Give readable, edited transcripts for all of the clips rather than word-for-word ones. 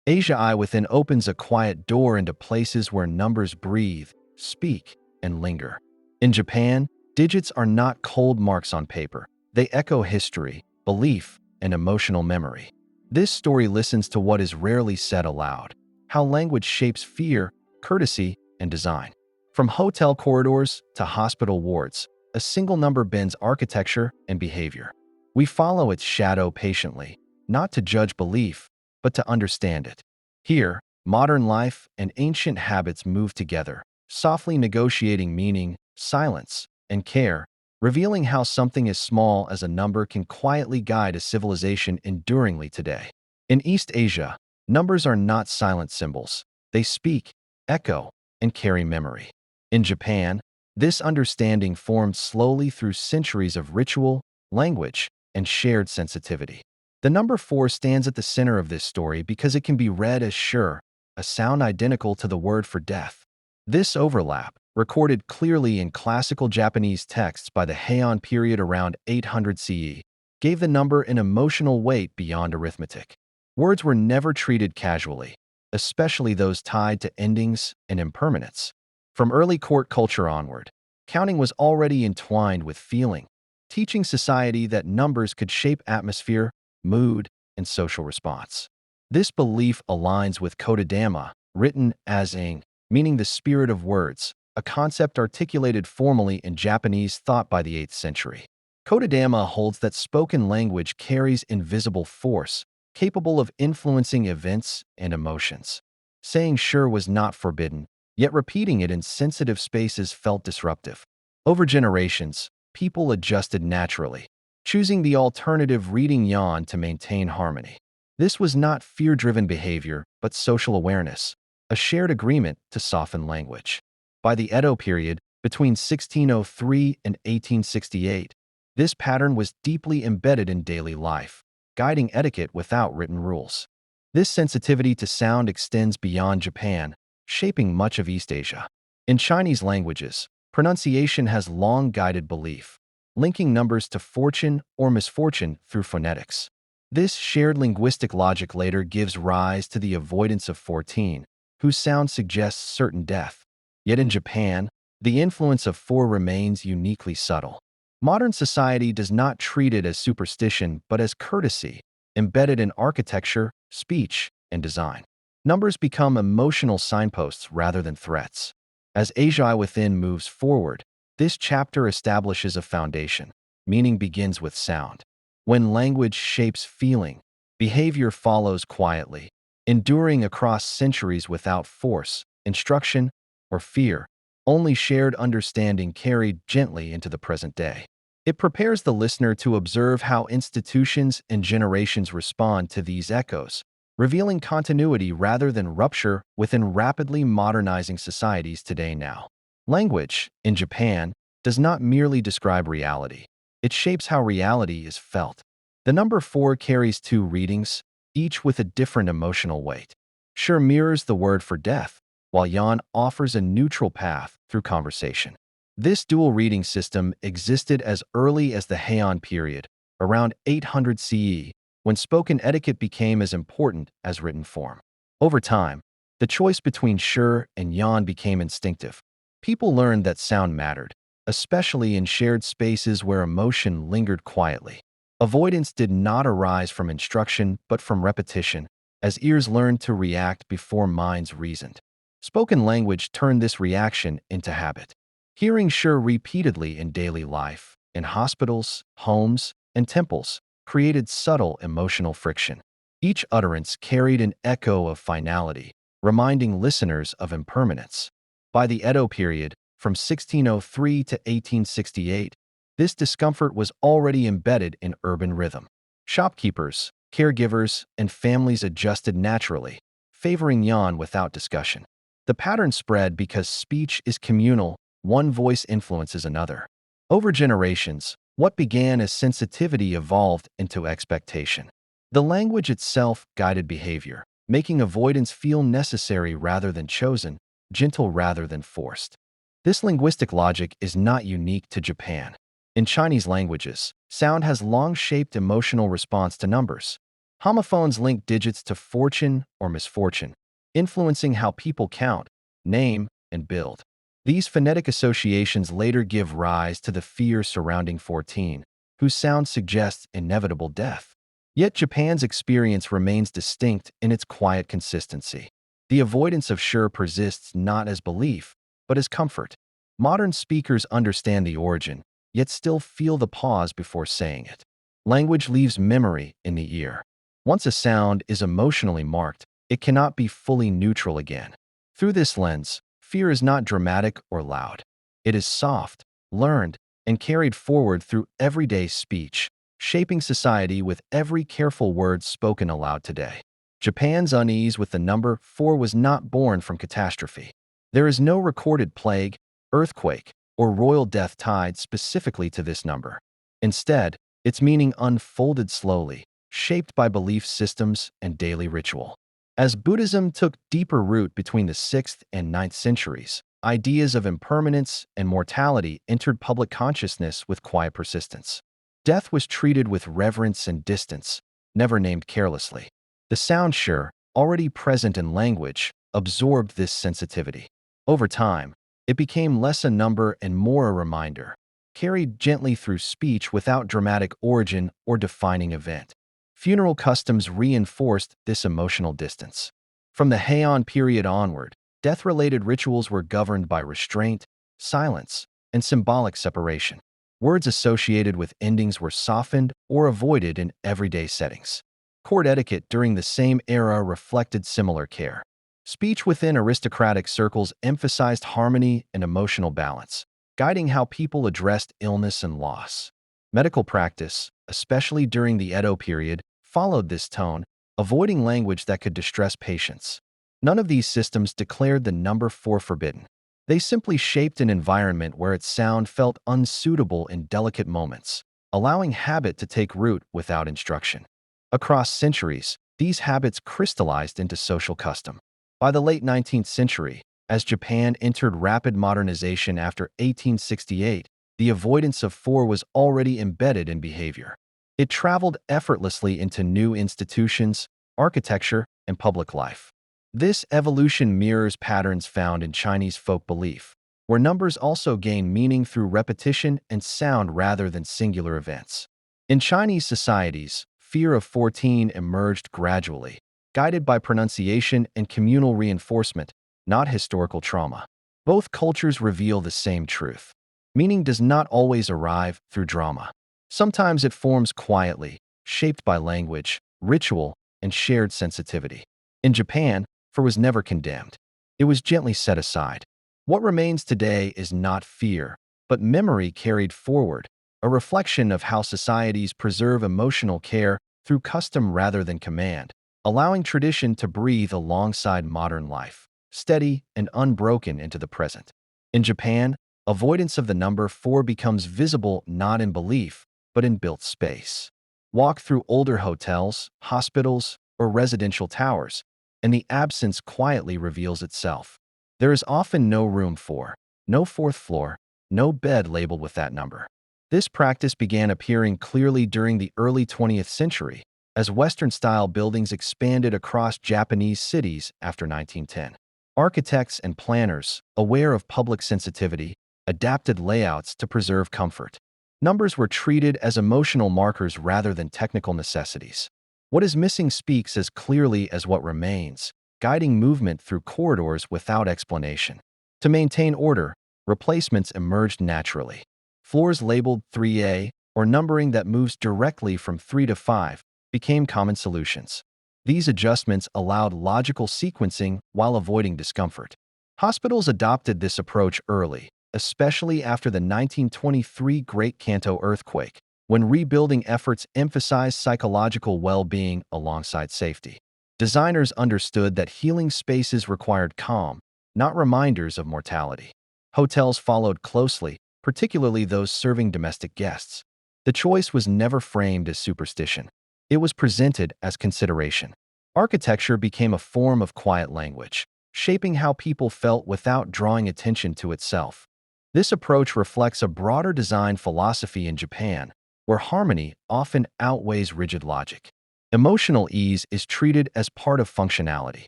Asia Eye Within opens a quiet door into places where numbers breathe, speak, and linger. In Japan, digits are not cold marks on paper. They echo history, belief, and emotional memory. This story listens to what is rarely said aloud, how language shapes fear, courtesy, and design. From hotel corridors to hospital wards, a single number bends architecture and behavior. We follow its shadow patiently, not to judge belief, but to understand it. Here, modern life and ancient habits move together, softly negotiating meaning, silence, and care, revealing how something as small as a number can quietly guide a civilization enduringly today. In East Asia, numbers are not silent symbols. They speak, echo, and carry memory. In Japan, this understanding formed slowly through centuries of ritual, language, and shared sensitivity. The number 4 stands at the center of this story because it can be read as sure, a sound identical to the word for death. This overlap, recorded clearly in classical Japanese texts by the Heian period around 800 CE, gave the number an emotional weight beyond arithmetic. Words were never treated casually, especially those tied to endings and impermanence. From early court culture onward, counting was already entwined with feeling, teaching society that numbers could shape atmosphere, mood, and social response. This belief aligns with kodadama, written as ing, meaning the spirit of words, a concept articulated formally in Japanese thought by the 8th century. Kodadama holds that spoken language carries invisible force, capable of influencing events and emotions. Saying sure was not forbidden, yet repeating it in sensitive spaces felt disruptive. Over generations, people adjusted naturally, choosing the alternative reading yan to maintain harmony. This was not fear-driven behavior, but social awareness, a shared agreement to soften language. By the Edo period, between 1603 and 1868, this pattern was deeply embedded in daily life, guiding etiquette without written rules. This sensitivity to sound extends beyond Japan, shaping much of East Asia. In Chinese languages, pronunciation has long guided belief, linking numbers to fortune or misfortune through phonetics. This shared linguistic logic later gives rise to the avoidance of 14, whose sound suggests certain death. Yet in Japan, the influence of 4 remains uniquely subtle. Modern society does not treat it as superstition but as courtesy, embedded in architecture, speech, and design. Numbers become emotional signposts rather than threats. As AsiaEyeWithin moves forward, this chapter establishes a foundation. Meaning begins with sound. When language shapes feeling, behavior follows quietly, enduring across centuries without force, instruction, or fear. Only shared understanding carried gently into the present day. It prepares the listener to observe how institutions and generations respond to these echoes, revealing continuity rather than rupture within rapidly modernizing societies today now. Language, in Japan, does not merely describe reality. It shapes how reality is felt. The number 4 carries 2 readings, each with a different emotional weight. Sure mirrors the word for death, while yan offers a neutral path through conversation. This dual reading system existed as early as the Heian period, around 800 CE, when spoken etiquette became as important as written form. Over time, the choice between sure and yan became instinctive. People learned that sound mattered, especially in shared spaces where emotion lingered quietly. Avoidance did not arise from instruction but from repetition, as ears learned to react before minds reasoned. Spoken language turned this reaction into habit. Hearing sure repeatedly in daily life, in hospitals, homes, and temples, created subtle emotional friction. Each utterance carried an echo of finality, reminding listeners of impermanence. By the Edo period, from 1603 to 1868, this discomfort was already embedded in urban rhythm. Shopkeepers, caregivers, and families adjusted naturally, favoring yan without discussion. The pattern spread because speech is communal, one voice influences another. Over generations, what began as sensitivity evolved into expectation. The language itself guided behavior, making avoidance feel necessary rather than chosen, gentle rather than forced. This linguistic logic is not unique to Japan. In Chinese languages, sound has long shaped emotional response to numbers. Homophones link digits to fortune or misfortune, influencing how people count, name, and build. These phonetic associations later give rise to the fear surrounding 14, whose sound suggests inevitable death. Yet Japan's experience remains distinct in its quiet consistency. The avoidance of sure persists not as belief, but as comfort. Modern speakers understand the origin, yet still feel the pause before saying it. Language leaves memory in the ear. Once a sound is emotionally marked, it cannot be fully neutral again. Through this lens, fear is not dramatic or loud. It is soft, learned, and carried forward through everyday speech, shaping society with every careful word spoken aloud today. Japan's unease with the number 4 was not born from catastrophe. There is no recorded plague, earthquake, or royal death tied specifically to this number. Instead, its meaning unfolded slowly, shaped by belief systems and daily ritual. As Buddhism took deeper root between the 6th and 9th centuries, ideas of impermanence and mortality entered public consciousness with quiet persistence. Death was treated with reverence and distance, never named carelessly. The sound sure, already present in language, absorbed this sensitivity. Over time, it became less a number and more a reminder, carried gently through speech without dramatic origin or defining event. Funeral customs reinforced this emotional distance. From the Heian period onward, death-related rituals were governed by restraint, silence, and symbolic separation. Words associated with endings were softened or avoided in everyday settings. Court etiquette during the same era reflected similar care. Speech within aristocratic circles emphasized harmony and emotional balance, guiding how people addressed illness and loss. Medical practice, especially during the Edo period, followed this tone, avoiding language that could distress patients. None of these systems declared the number 4 forbidden. They simply shaped an environment where its sound felt unsuitable in delicate moments, allowing habit to take root without instruction. Across centuries, these habits crystallized into social custom. By the late 19th century, as Japan entered rapid modernization after 1868, the avoidance of 4 was already embedded in behavior. It traveled effortlessly into new institutions, architecture, and public life. This evolution mirrors patterns found in Chinese folk belief, where numbers also gain meaning through repetition and sound rather than singular events. In Chinese societies, fear of 14 emerged gradually, guided by pronunciation and communal reinforcement, not historical trauma. Both cultures reveal the same truth. Meaning does not always arrive through drama. Sometimes it forms quietly, shaped by language, ritual, and shared sensitivity. In Japan, fear was never condemned. It was gently set aside. What remains today is not fear, but memory carried forward, a reflection of how societies preserve emotional care through custom rather than command, allowing tradition to breathe alongside modern life, steady and unbroken into the present. In Japan, avoidance of the number 4 becomes visible not in belief, but in built space. Walk through older hotels, hospitals, or residential towers, and the absence quietly reveals itself. There is often no room for, no 4th floor, no bed labeled with that number. This practice began appearing clearly during the early 20th century, as Western-style buildings expanded across Japanese cities after 1910. Architects and planners, aware of public sensitivity, adapted layouts to preserve comfort. Numbers were treated as emotional markers rather than technical necessities. What is missing speaks as clearly as what remains, guiding movement through corridors without explanation. To maintain order, replacements emerged naturally. Floors labeled 3A, or numbering that moves directly from 3 to 5, became common solutions. These adjustments allowed logical sequencing while avoiding discomfort. Hospitals adopted this approach early, especially after the 1923 Great Kanto earthquake, when rebuilding efforts emphasized psychological well-being alongside safety. Designers understood that healing spaces required calm, not reminders of mortality. Hotels followed closely, particularly those serving domestic guests. The choice was never framed as superstition. It was presented as consideration. Architecture became a form of quiet language, shaping how people felt without drawing attention to itself. This approach reflects a broader design philosophy in Japan, where harmony often outweighs rigid logic. Emotional ease is treated as part of functionality.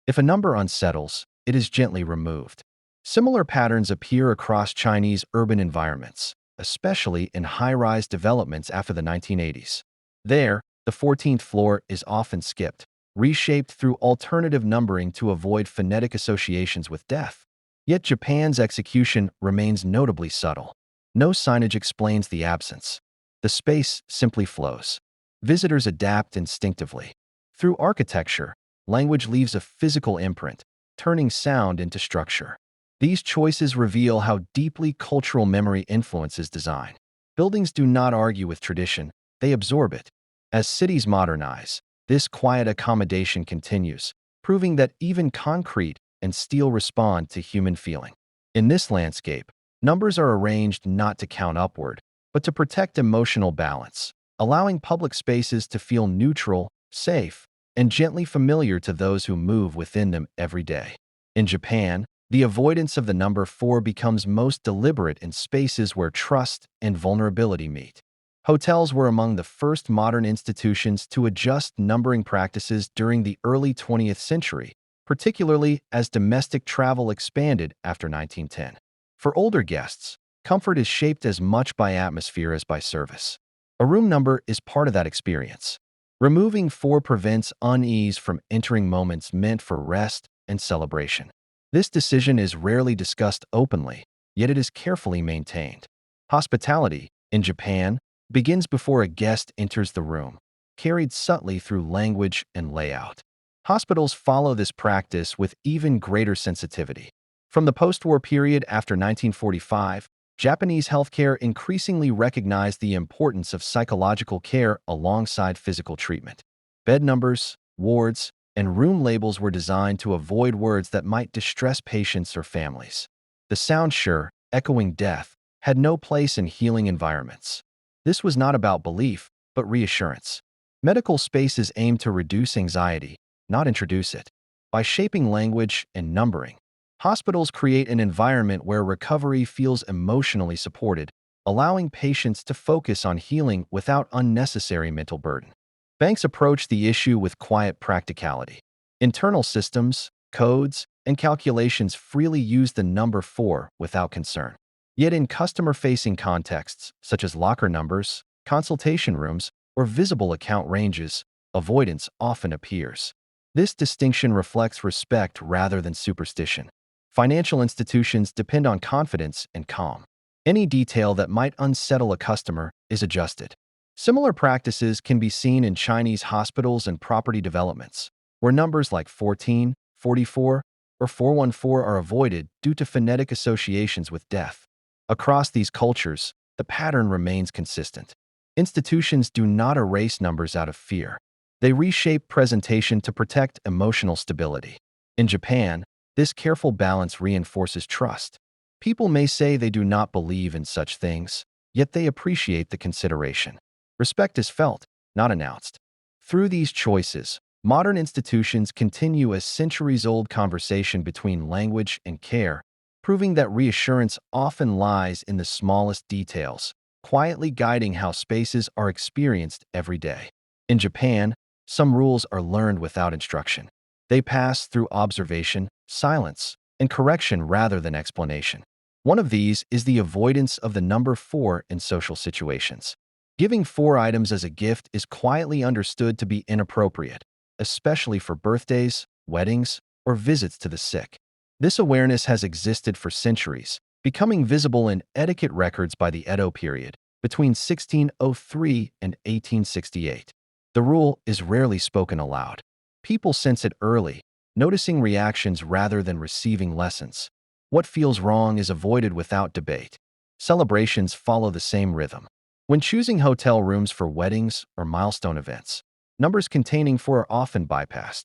If a number unsettles, it is gently removed. Similar patterns appear across Chinese urban environments, especially in high-rise developments after the 1980s. There, the 14th floor is often skipped, reshaped through alternative numbering to avoid phonetic associations with death. Yet Japan's execution remains notably subtle. No signage explains the absence. The space simply flows. Visitors adapt instinctively. Through architecture, language leaves a physical imprint, turning sound into structure. These choices reveal how deeply cultural memory influences design. Buildings do not argue with tradition, they absorb it. As cities modernize, this quiet accommodation continues, proving that even concrete and steel respond to human feeling. In this landscape, numbers are arranged not to count upward, but to protect emotional balance, allowing public spaces to feel neutral, safe, and gently familiar to those who move within them every day. In Japan, the avoidance of the number 4 becomes most deliberate in spaces where trust and vulnerability meet. Hotels were among the first modern institutions to adjust numbering practices during the early 20th century, particularly as domestic travel expanded after 1910. For older guests, comfort is shaped as much by atmosphere as by service. A room number is part of that experience. Removing 4 prevents unease from entering moments meant for rest and celebration. This decision is rarely discussed openly, yet it is carefully maintained. Hospitality, in Japan, begins before a guest enters the room, carried subtly through language and layout. Hospitals follow this practice with even greater sensitivity. From the post-war period after 1945, Japanese healthcare increasingly recognized the importance of psychological care alongside physical treatment. Bed numbers, wards, and room labels were designed to avoid words that might distress patients or families. The sound sure, echoing death, had no place in healing environments. This was not about belief, but reassurance. Medical spaces aim to reduce anxiety, not introduce it. By shaping language and numbering, hospitals create an environment where recovery feels emotionally supported, allowing patients to focus on healing without unnecessary mental burden. Banks approach the issue with quiet practicality. Internal systems, codes, and calculations freely use the number 4 without concern. Yet in customer-facing contexts, such as locker numbers, consultation rooms, or visible account ranges, avoidance often appears. This distinction reflects respect rather than superstition. Financial institutions depend on confidence and calm. Any detail that might unsettle a customer is adjusted. Similar practices can be seen in Chinese hospitals and property developments, where numbers like 14, 44, or 414 are avoided due to phonetic associations with death. Across these cultures, the pattern remains consistent. Institutions do not erase numbers out of fear. They reshape presentation to protect emotional stability. In Japan, this careful balance reinforces trust. People may say they do not believe in such things, yet they appreciate the consideration. Respect is felt, not announced. Through these choices, modern institutions continue a centuries-old conversation between language and care, proving that reassurance often lies in the smallest details, quietly guiding how spaces are experienced every day. In Japan, some rules are learned without instruction. They pass through observation, silence, and correction rather than explanation. One of these is the avoidance of the number 4 in social situations. Giving 4 items as a gift is quietly understood to be inappropriate, especially for birthdays, weddings, or visits to the sick. This awareness has existed for centuries, becoming visible in etiquette records by the Edo period, between 1603 and 1868. The rule is rarely spoken aloud. People sense it early, noticing reactions rather than receiving lessons. What feels wrong is avoided without debate. Celebrations follow the same rhythm. When choosing hotel rooms for weddings or milestone events, numbers containing 4 are often bypassed.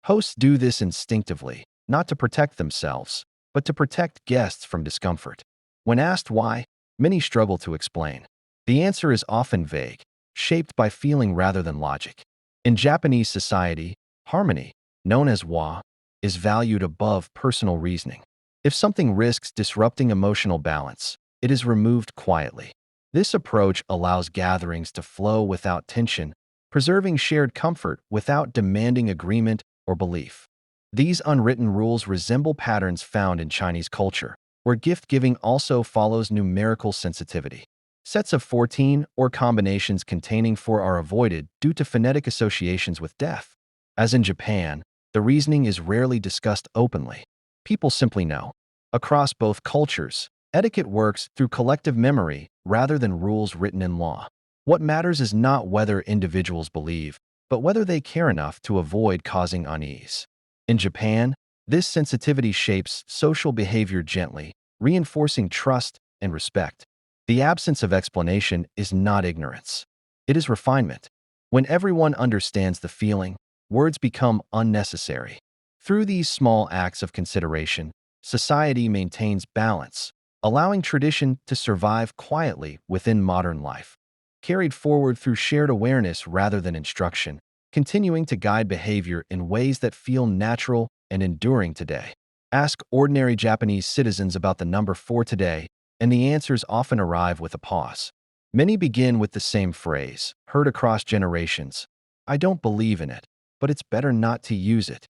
Hosts do this instinctively, not to protect themselves, but to protect guests from discomfort. When asked why, many struggle to explain. The answer is often vague, shaped by feeling rather than logic. In Japanese society, harmony, known as wa, is valued above personal reasoning. If something risks disrupting emotional balance, it is removed quietly. This approach allows gatherings to flow without tension, preserving shared comfort without demanding agreement or belief. These unwritten rules resemble patterns found in Chinese culture, where gift-giving also follows numerical sensitivity. Sets of 14 or combinations containing 4 are avoided due to phonetic associations with death. As in Japan, the reasoning is rarely discussed openly. People simply know. Across both cultures, etiquette works through collective memory rather than rules written in law. What matters is not whether individuals believe, but whether they care enough to avoid causing unease. In Japan, this sensitivity shapes social behavior gently, reinforcing trust and respect. The absence of explanation is not ignorance. It is refinement. When everyone understands the feeling, words become unnecessary. Through these small acts of consideration, society maintains balance, allowing tradition to survive quietly within modern life. Carried forward through shared awareness rather than instruction, continuing to guide behavior in ways that feel natural and enduring today. Ask ordinary Japanese citizens about the number 4 today, and the answers often arrive with a pause. Many begin with the same phrase, heard across generations: "I don't believe in it, but it's better not to use it."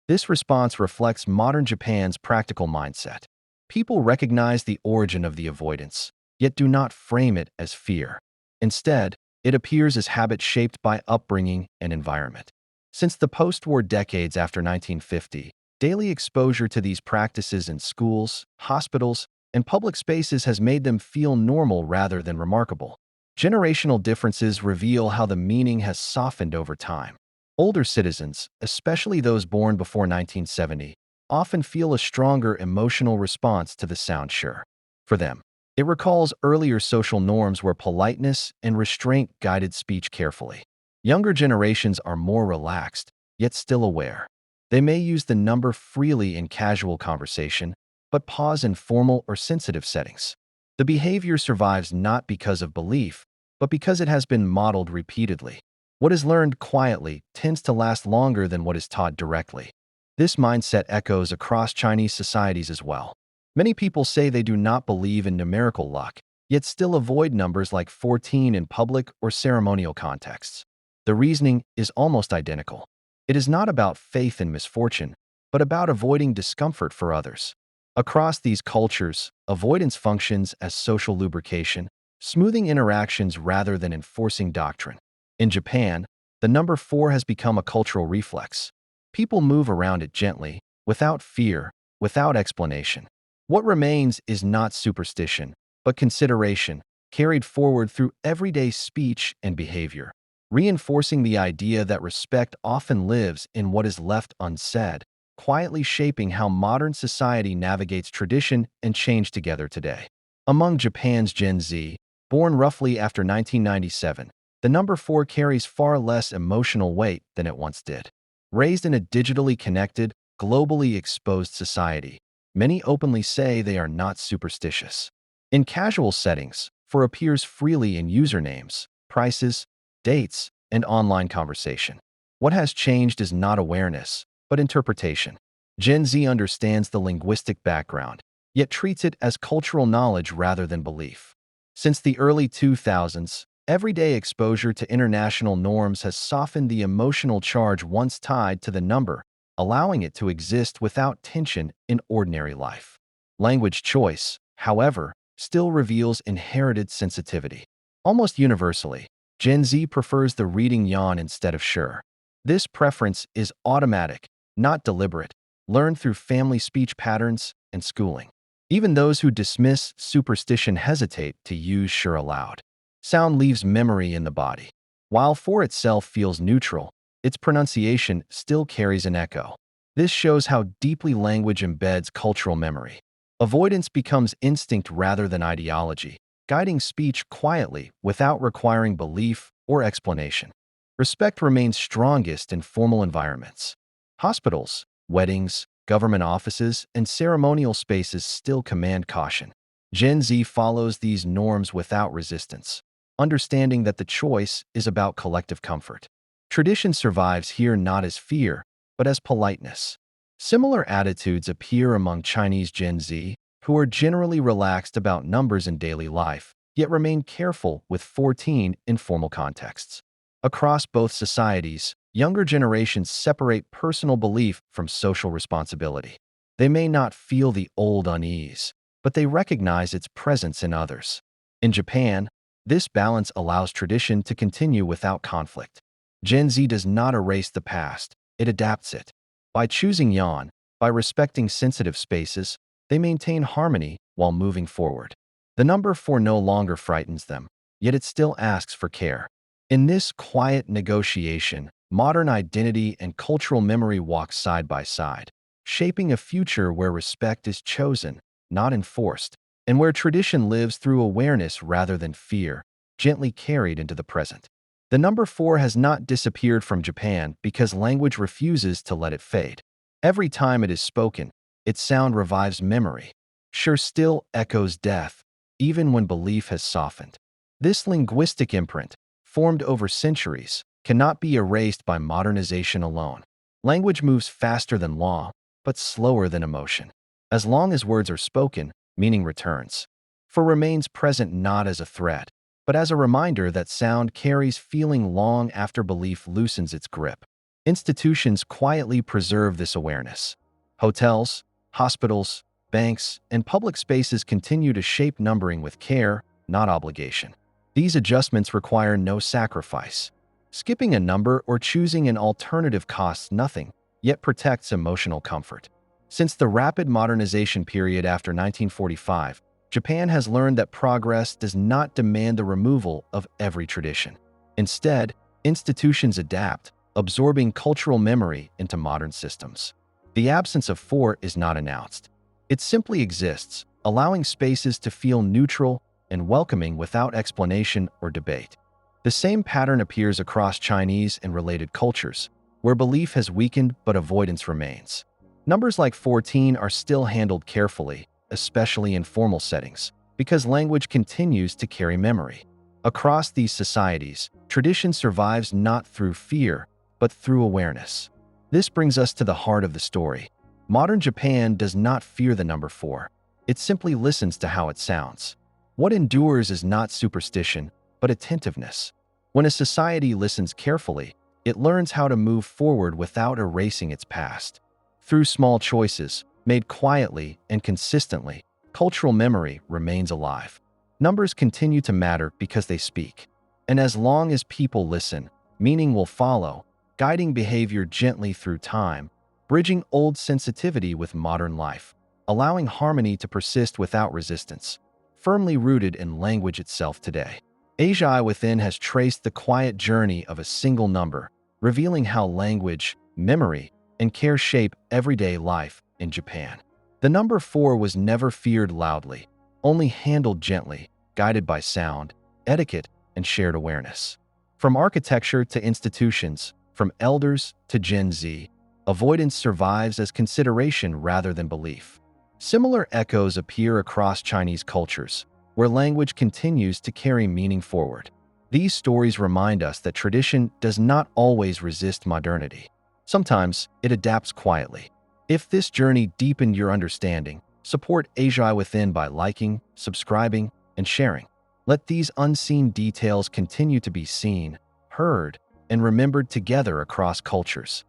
This response reflects modern Japan's practical mindset. People recognize the origin of the avoidance, yet do not frame it as fear. Instead, it appears as habit shaped by upbringing and environment. Since the post-war decades after 1950, daily exposure to these practices in schools, hospitals, and public spaces has made them feel normal rather than remarkable. Generational differences reveal how the meaning has softened over time. Older citizens, especially those born before 1970, often feel a stronger emotional response to the sound "sure." For them, it recalls earlier social norms where politeness and restraint guided speech carefully. Younger generations are more relaxed, yet still aware. They may use the number freely in casual conversation, but pause in formal or sensitive settings. The behavior survives not because of belief, but because it has been modeled repeatedly. What is learned quietly tends to last longer than what is taught directly. This mindset echoes across Chinese societies as well. Many people say they do not believe in numerical luck, yet still avoid numbers like 14 in public or ceremonial contexts. The reasoning is almost identical. It is not about faith in misfortune, but about avoiding discomfort for others. Across these cultures, avoidance functions as social lubrication, smoothing interactions rather than enforcing doctrine. In Japan, the number 4 has become a cultural reflex. People move around it gently, without fear, without explanation. What remains is not superstition, but consideration, carried forward through everyday speech and behavior, reinforcing the idea that respect often lives in what is left unsaid, quietly shaping how modern society navigates tradition and change together today. Among Japan's Gen Z, born roughly after 1997, the number 4 carries far less emotional weight than it once did. Raised in a digitally connected, globally exposed society, many openly say they are not superstitious. In casual settings, 4 appears freely in usernames, prices, dates, and online conversation. What has changed is not awareness, but interpretation. Gen Z understands the linguistic background, yet treats it as cultural knowledge rather than belief. Since the early 2000s, everyday exposure to international norms has softened the emotional charge once tied to the number, allowing it to exist without tension in ordinary life. Language choice, however, still reveals inherited sensitivity. Almost universally, Gen Z prefers the reading yawn instead of sure. This preference is automatic, not deliberate, learned through family speech patterns and schooling. Even those who dismiss superstition hesitate to use sure aloud. Sound leaves memory in the body. While for itself feels neutral, its pronunciation still carries an echo. This shows how deeply language embeds cultural memory. Avoidance becomes instinct rather than ideology, guiding speech quietly without requiring belief or explanation. Respect remains strongest in formal environments. Hospitals, weddings, government offices, and ceremonial spaces still command caution. Gen Z follows these norms without resistance, understanding that the choice is about collective comfort. Tradition survives here not as fear, but as politeness. Similar attitudes appear among Chinese Gen Z, who are generally relaxed about numbers in daily life, yet remain careful with 14 in formal contexts. Across both societies, younger generations separate personal belief from social responsibility. They may not feel the old unease, but they recognize its presence in others. In Japan, this balance allows tradition to continue without conflict. Gen Z does not erase the past, it adapts it. By choosing yawn, by respecting sensitive spaces, they maintain harmony while moving forward. The number 4 no longer frightens them, yet it still asks for care. In this quiet negotiation, modern identity and cultural memory walk side by side, shaping a future where respect is chosen, not enforced, and where tradition lives through awareness rather than fear, gently carried into the present. The number 4 has not disappeared from Japan because language refuses to let it fade. Every time it is spoken, its sound revives memory. Sure still echoes death, even when belief has softened. This linguistic imprint, formed over centuries, cannot be erased by modernization alone. Language moves faster than law, but slower than emotion. As long as words are spoken, meaning returns. For remains present not as a threat, but as a reminder that sound carries feeling long after belief loosens its grip. Institutions quietly preserve this awareness. Hotels, hospitals, banks, and public spaces continue to shape numbering with care, not obligation. These adjustments require no sacrifice. Skipping a number or choosing an alternative costs nothing, yet protects emotional comfort. Since the rapid modernization period after 1945, Japan has learned that progress does not demand the removal of every tradition. Instead, institutions adapt, absorbing cultural memory into modern systems. The absence of 4 is not announced. It simply exists, allowing spaces to feel neutral and welcoming without explanation or debate. The same pattern appears across Chinese and related cultures, where belief has weakened but avoidance remains. Numbers like 14 are still handled carefully, especially in formal settings, because language continues to carry memory. Across these societies, tradition survives not through fear, but through awareness. This brings us to the heart of the story. Modern Japan does not fear the number 4. It simply listens to how it sounds. What endures is not superstition, but attentiveness. When a society listens carefully, it learns how to move forward without erasing its past. Through small choices, made quietly and consistently, cultural memory remains alive. Numbers continue to matter because they speak. And as long as people listen, meaning will follow, guiding behavior gently through time, bridging old sensitivity with modern life, allowing harmony to persist without resistance, firmly rooted in language itself today. AsiaEyeWithin has traced the quiet journey of a single number, revealing how language, memory, and care shape everyday life in Japan. The number 4 was never feared loudly, only handled gently, guided by sound, etiquette, and shared awareness. From architecture to institutions, from elders to Gen Z, avoidance survives as consideration rather than belief. Similar echoes appear across Chinese cultures, where language continues to carry meaning forward. These stories remind us that tradition does not always resist modernity. Sometimes it adapts quietly. If this journey deepened your understanding, support AsiaEyeWithin by liking, subscribing, and sharing. Let these unseen details continue to be seen, heard, and remembered together across cultures.